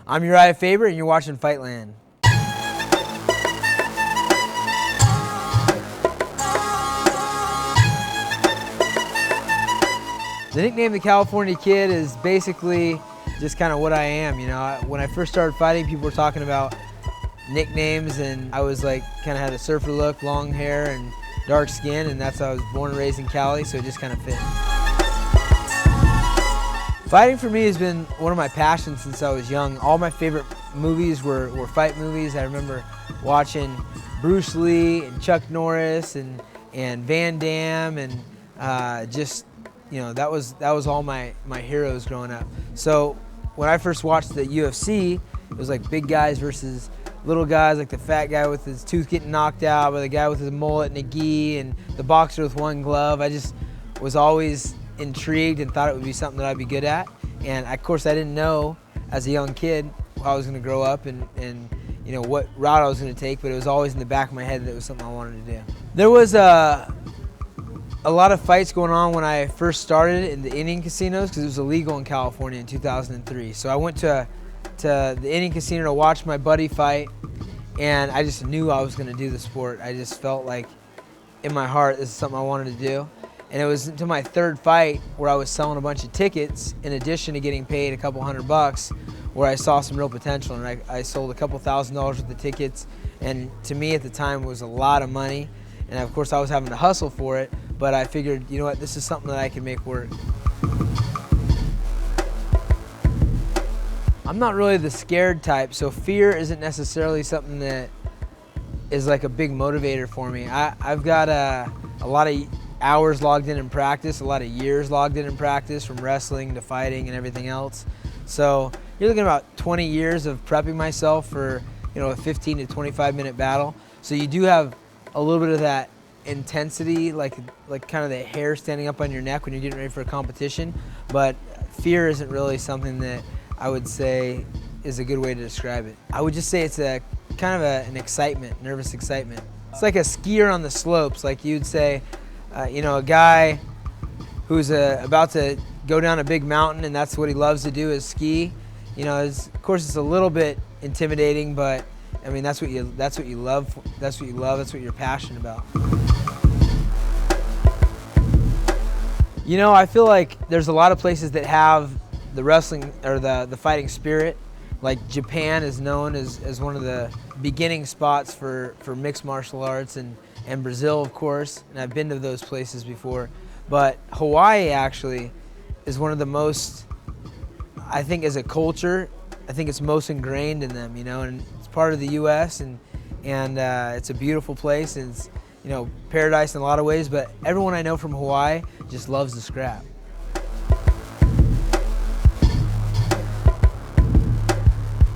I'm Urijah Faber, and you're watching Fightland. The nickname The California Kid is basically just kind of what I am. You know, when I first started fighting, people were talking about nicknames, and I was like, kind of had a surfer look, long hair and dark skin, and that's how I was born and raised in Cali, so it just kind of fit. Fighting for me has been one of my passions since I was young. All my favorite movies were fight movies. I remember watching Bruce Lee and Chuck Norris and Van Damme, and just, you know, that was all my heroes growing up. So when I first watched the UFC, it was like big guys versus little guys, like the fat guy with his tooth getting knocked out by the guy with his mullet and a gi, and the boxer with one glove. I just was always intrigued and thought it would be something that I'd be good at. And of course I didn't know as a young kid how I was going to grow up and you know what route I was going to take, but it was always in the back of my head that it was something I wanted to do. There was a lot of fights going on when I first started in the Indian casinos because it was illegal in California in 2003. So I went to the Indian casino to watch my buddy fight, and I just knew I was going to do the sport. I just felt like in my heart this is something I wanted to do. And it was until my third fight where I was selling a bunch of tickets in addition to getting paid a couple $100 where I saw some real potential, and I sold a couple $1,000s worth of tickets, and to me at the time it was a lot of money, and of course I was having to hustle for it, but I figured, you know what, this is something that I can make work. I'm not really the scared type, so fear isn't necessarily something that is like a big motivator for me. I've got a lot of hours logged in practice, a lot of years logged in practice, from wrestling to fighting and everything else. So you're looking at about 20 years of prepping myself for, you know, a 15 to 25 minute battle. So you do have a little bit of that intensity, like kind of the hair standing up on your neck when you're getting ready for a competition. But fear isn't really something that I would say is a good way to describe it. I would just say it's a kind of an excitement, nervous excitement. It's like a skier on the slopes, like you'd say. You know, a guy who's about to go down a big mountain and that's what he loves to do is ski. You know, of course it's a little bit intimidating, but I mean that's what you love, that's what you're passionate about. You know, I feel like there's a lot of places that have the wrestling or the fighting spirit. Like Japan is known as one of the beginning spots for mixed martial arts, and Brazil, of course, and I've been to those places before. But Hawaii actually is one of the most, I think as a culture, I think it's most ingrained in them, you know, and it's part of the U.S. and it's a beautiful place, and it's, you know, paradise in a lot of ways, but everyone I know from Hawaii just loves the scrap.